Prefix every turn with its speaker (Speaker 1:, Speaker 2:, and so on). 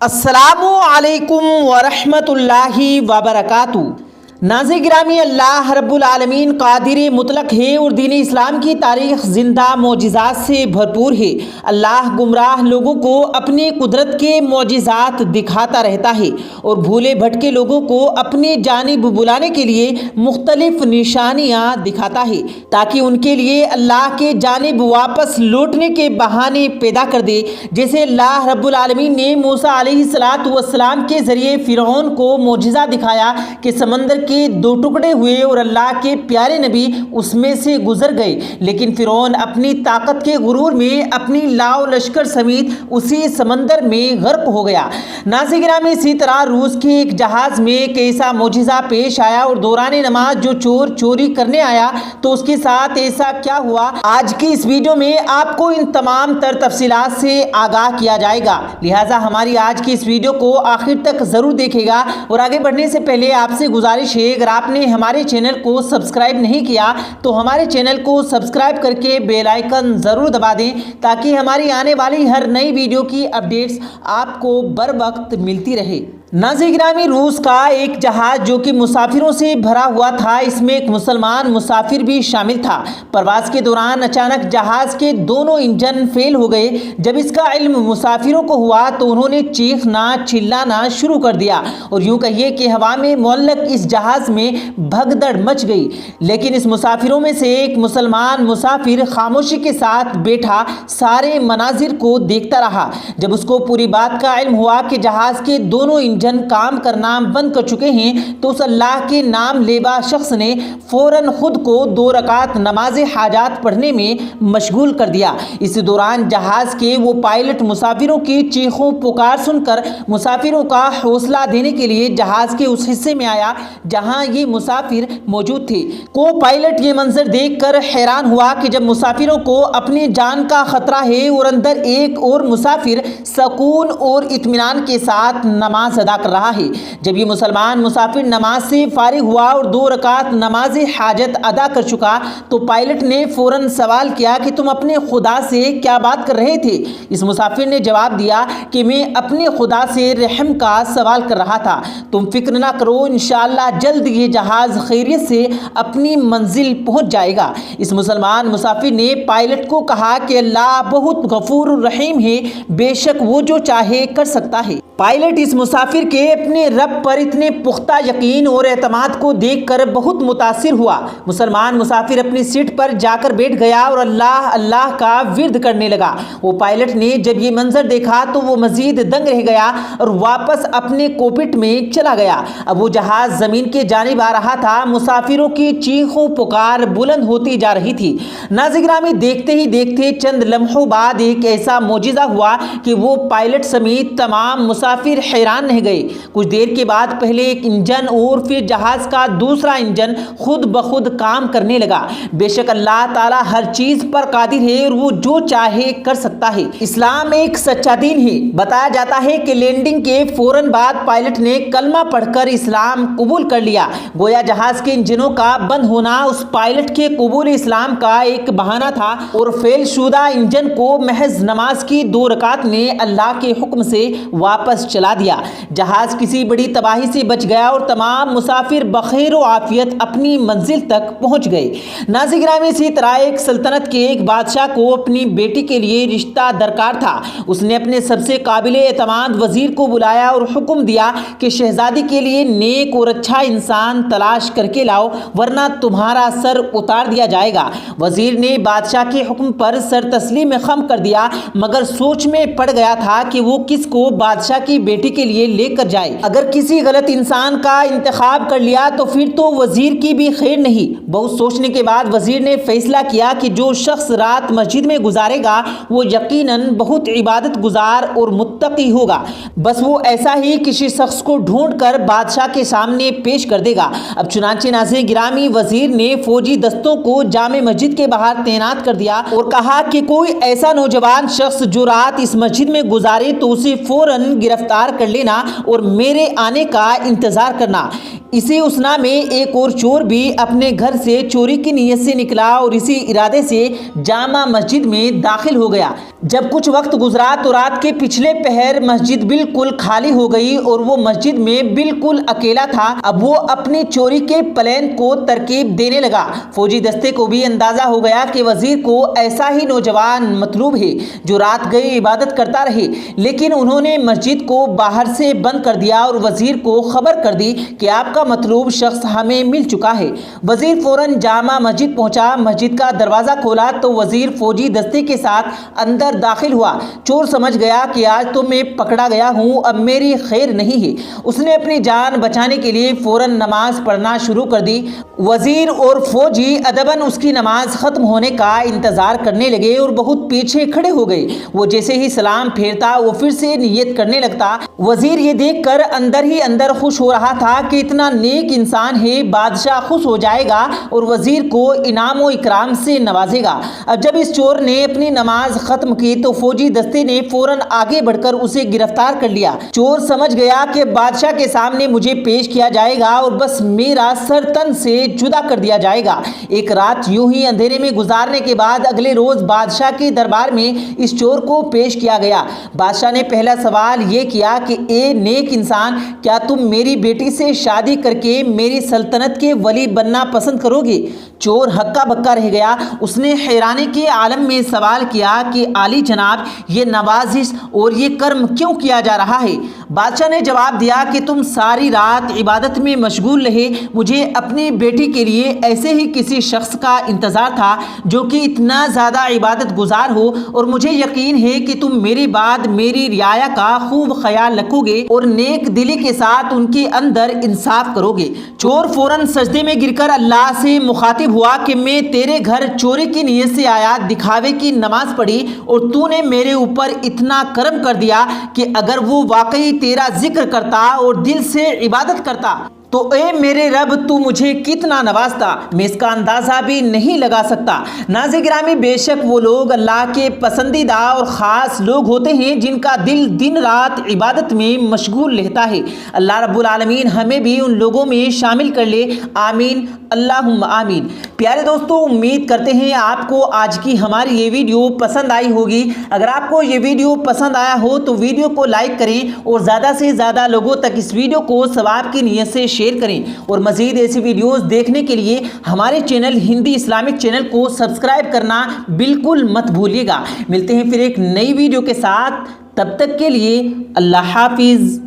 Speaker 1: अस्सलामु अलैकुम वरहमतुल्लाहि वबरकातुहू। नाज़रीन गिरामी, अल्लाह रब्बुल आलमीन कादिर मुतलक है और दीन इस्लाम की तारीख़ ज़िंदा मोजिज़ात से भरपूर है। अल्लाह गुमराह लोगों को अपनी कुदरत के मोजिज़ात दिखाता रहता है और भूले भटके लोगों को अपनी जानिब बुलाने के लिए मुख्तलिफ निशानियाँ दिखाता है ताकि उनके लिए अल्लाह के जानिब वापस लौटने के बहाने पैदा कर दे। जैसे अल्लाह रब्बुल आलमीन ने मूसा अलैहिस्सलातु वस्सलाम के ज़रिए फ़िरऔन को मोजिज़ा दिखाया कि समंदर के दो टुकड़े हुए और अल्लाह के प्यारे नबी उसमें से गुजर गए, लेकिन फिरौन अपनी ताकत के गुरूर में अपनी लाव लश्कर समेत उसी समंदर में गर्क हो गया। नाज़रीन गिरामी, इसी तरह रूस के एक जहाज में एक ऐसा मोजिज़ा पेश आया और दौरान नमाज जो चोर चोरी करने आया तो उसके साथ ऐसा क्या हुआ, आज की इस वीडियो में आपको इन तमाम तर तफसीलात से आगाह किया जाएगा। लिहाजा हमारी आज की इस वीडियो को आखिर तक जरूर देखेगा। और आगे बढ़ने से पहले आपसे गुजारिश, अगर आपने हमारे चैनल को सब्सक्राइब नहीं किया तो हमारे चैनल को सब्सक्राइब करके बेल आइकन जरूर दबा दें ताकि हमारी आने वाली हर नई वीडियो की अपडेट्स आपको बर वक्त मिलती रहे। नाज़रीन गिरामी, रूस का एक जहाज जो कि मुसाफिरों से भरा हुआ था, इसमें एक मुसलमान मुसाफिर भी शामिल था। प्रवास के दौरान अचानक जहाज के दोनों इंजन फेल हो गए। जब इसका इल्म मुसाफिरों को हुआ तो उन्होंने चीखना चिल्लाना शुरू कर दिया और यूं कहिए कि हवा में मुअल्लक इस जहाज में भगदड़ मच गई। लेकिन इस मुसाफिरों में से एक मुसलमान मुसाफिर खामोशी के साथ बैठा सारे मनाजिर को देखता रहा। जब उसको पूरी बात का इल्म हुआ कि जहाज के दोनों इंजन काम करना बंद कर चुके हैं तो उस अल्लाह के नाम लेबा शख्स ने फौरन खुद को 2 रकात नमाज हाजात पढ़ने में मशगूल कर दिया। इस दौरान जहाज के वो पायलट मुसाफिरों की चीखों पुकार सुनकर मुसाफिरों का हौसला देने के लिए जहाज के उस हिस्से में आया जहां ये मुसाफिर मौजूद थे। को पायलट ये मंजर देखकर हैरान हुआ कि जब मुसाफिरों को अपनी जान का खतरा है और अंदर एक और मुसाफिर सुकून और इत्मीनान के साथ नमाज अदा कर रहा है। जब ये मुसलमान मुसाफिर नमाज से फारिग हुआ और 2 रकात नमाज हाजत अदा कर चुका तो पायलट ने फौरन सवाल किया कि तुम अपने खुदा से क्या बात कर रहे थे। इस मुसाफिर ने जवाब दिया कि मैं अपने खुदा से रहम का सवाल कर रहा था। तुम फिक्र ना करो, इंशाअल्लाह जल्द ये जहाज खैरियत से अपनी मंजिल पहुंच जाएगा। इस मुसलमान मुसाफिर ने पायलट को कहा कि अल्लाह बहुत गफूर रहीम है, बेशक वो जो चाहे कर सकता है। पायलट इस मुसाफिर के अपने रब पर इतने पुख्ता यकीन और एतमाद को देखकर बहुत मुतासिर हुआ। मुसलमान मुसाफिर अपनी सीट पर जाकर बैठ गया और अल्लाह अल्लाह का विर्द करने लगा। वो पायलट ने जब ये मंजर देखा तो वो मजीद दंग रह गया और वापस अपने कोकपिट में चला गया। अब वो जहाज जमीन के जानिब आ रहा था। मुसाफिरों की चीखों पुकार बुलंद होती जा रही थी। नाज़रीन गिरामी, देखते ही देखते चंद लम्हों बाद एक ऐसा मोजिज़ा हुआ कि वो पायलट समेत तमाम मुसाफिर हैरान रह गए। कुछ देर के बाद पहले एक इंजन और फिर जहाज का दूसरा इंजन खुद ब खुद काम करने लगा। बेशक अल्लाह ताला हर चीज पर कादिर है और वो जो चाहे कर सकता है। इस्लाम एक सच्चा दीन है। बताया जाता है कि लैंडिंग के फौरन बाद पायलट ने कलमा पढ़कर इस्लाम कबूल कर लिया। गोया जहाज के इंजनों का बंद होना उस पायलट के कबूल इस्लाम का एक बहाना था और फेल शुदा इंजन को महज नमाज की 2 रकात ने अल्लाह के हुक्म से वापस चला दिया। जहाज किसी बड़ी तबाही से बच गया और तमाम मुसाफिर बखैर व आफियत अपनी मंजिल तक पहुंच गए। नाज़रीन गिरामी, इसी तरह एक सल्तनत के एक बादशाह को अपनी बेटी के लिए रिश्ता दरकार था। उसने अपने सबसे काबिले एतमाद वजीर को बुलाया और हुक्म दिया कि शहजादी के लिए नेक और अच्छा इंसान तलाश करके लाओ वरना तुम्हारा सर उतार दिया जाएगा। वजीर ने बादशाह के हुक्म पर सर तस्लीम खम कर दिया, मगर सोच में पड़ गया था कि वो किसको बादशाह की बेटी के लिए लेकर जाए। अगर किसी गलत इंसान का इंतखाब कर लिया तो फिर तो वजीर की भी खैर नहीं। बहुत सोचने के बाद वजीर ने फैसला किया कि जो शख्स रात मस्जिद में गुजारेगा वो यकीनन बहुत इबादत गुजार और मुत्तकी होगा। बस वो ऐसा ही किसी शख्स को ढूंढ कर बादशाह के सामने पेश कर देगा। अब चुनांचे नाज़रीन गिरामी, वजीर ने फौजी दस्तों को जामे मस्जिद के बाहर तैनात कर दिया और कहा कि कोई ऐसा नौजवान शख्स जो रात इस मस्जिद में गुजारे तो उसे फौरन गिरफ्तार कर लेना और मेरे आने का इंतजार करना। اسی اسنا میں ایک اور چور بھی اپنے گھر سے چوری کی نیت سے نکلا اور اسی ارادے سے جامع مسجد میں داخل ہو گیا۔ جب کچھ وقت گزرا تو رات کے پچھلے پہر مسجد بالکل خالی ہو گئی اور وہ مسجد میں بالکل اکیلا تھا۔ اب وہ اپنی چوری کے پلان کو ترکیب دینے لگا۔ فوجی دستے کو بھی اندازہ ہو گیا کہ وزیر کو ایسا ہی نوجوان مطلوب ہے جو رات گئے عبادت کرتا رہے، لیکن انہوں نے مسجد کو باہر سے بند کر دیا اور وزیر کو خبر کر دی کہ آپ کا مطلوب شخص ہمیں مل چکا ہے۔ وزیر فوراً جامع مسجد پہنچا، مسجد کا دروازہ کھولا تو وزیر فوجی دستے کے ساتھ اندر داخل ہوا۔ چور سمجھ گیا کہ آج تو میں پکڑا گیا ہوں، اب میری خیر نہیں ہے۔ اس نے اپنی جان بچانے کے لیے فوراً نماز پڑھنا شروع کر دی۔ وزیر اور فوجی ادباً اس کی نماز ختم ہونے کا انتظار کرنے لگے اور بہت پیچھے کھڑے ہو گئے۔ وہ جیسے ہی سلام پھیرتا وہ پھر سے نیت کرنے لگتا۔ وزیر یہ دیکھ کر اندر ہی اندر خوش ہو رہا تھا کہ اتنا نیک انسان ہے، بادشاہ خوش ہو جائے گا اور وزیر کو انعام و اکرام سے نوازے گا۔ اب جب اس چور نے اپنی نماز ختم کی تو فوجی دستے نے فوراً آگے بڑھ کر اسے گرفتار کر لیا۔ چور سمجھ گیا کہ بادشاہ کے سامنے مجھے پیش کیا جائے گا اور بس میرا سر تن سے جدا کر دیا جائے گا۔ ایک رات یوں ہی اندھیرے میں گزارنے کے بعد اگلے روز بادشاہ کے دربار میں اس چور کو پیش کیا گیا۔ بادشاہ نے پہلا سوال یہ کیا کہ اے نیک انسان، کیا تم میری بیٹی سے شادی کر کے میری سلطنت کے ولی بننا پسند کرو گے؟ چور ہکا بکا رہ گیا۔ اس نے حیرانی کے عالم میں سوال کیا کہ عالی جناب، یہ نوازش اور یہ کرم کیوں کیا جا رہا ہے؟ بادشاہ نے جواب دیا کہ تم ساری رات عبادت میں مشغول رہے، مجھے اپنی بیٹی کے لیے ایسے ہی کسی شخص کا انتظار تھا جو کہ اتنا زیادہ عبادت گزار ہو، اور مجھے یقین ہے کہ تم میرے بعد میری رعایا کا خوب خیال رکھو گے اور نیک دلی کے ساتھ ان کے اندر انصاف کرو گے۔ چور فوراً سجدے میں گر کر اللہ سے مخاطب ہوا کہ میں تیرے گھر چوری کی نیت سے آیا، دکھاوے کی نماز پڑھی اور تو نے میرے اوپر اتنا کرم کر دیا کہ اگر وہ واقعی تیرا ذکر کرتا اور دل سے عبادت کرتا تو اے میرے رب تو مجھے کتنا نوازتا، میں اس کا اندازہ بھی نہیں لگا سکتا۔ ناظرین گرامی، بے شک وہ لوگ اللہ کے پسندیدہ اور خاص لوگ ہوتے ہیں جن کا دل دن رات عبادت میں مشغول رہتا ہے۔ اللہ رب العالمین ہمیں بھی ان لوگوں میں شامل کر لے، آمین اللہم آمین۔ پیارے دوستو، امید کرتے ہیں آپ کو آج کی ہماری یہ ویڈیو پسند آئی ہوگی۔ اگر آپ کو یہ ویڈیو پسند آیا ہو تو ویڈیو کو لائک کریں اور زیادہ سے زیادہ لوگوں تک اس ویڈیو کو ثواب کی نیت سے شیئر کریں، اور مزید ایسی ویڈیوز دیکھنے کے لیے ہمارے چینل ہندی اسلامک چینل کو سبسکرائب کرنا بالکل مت بھولیے گا۔ ملتے ہیں پھر ایک نئی ویڈیو کے ساتھ، تب تک کے لیے اللہ حافظ۔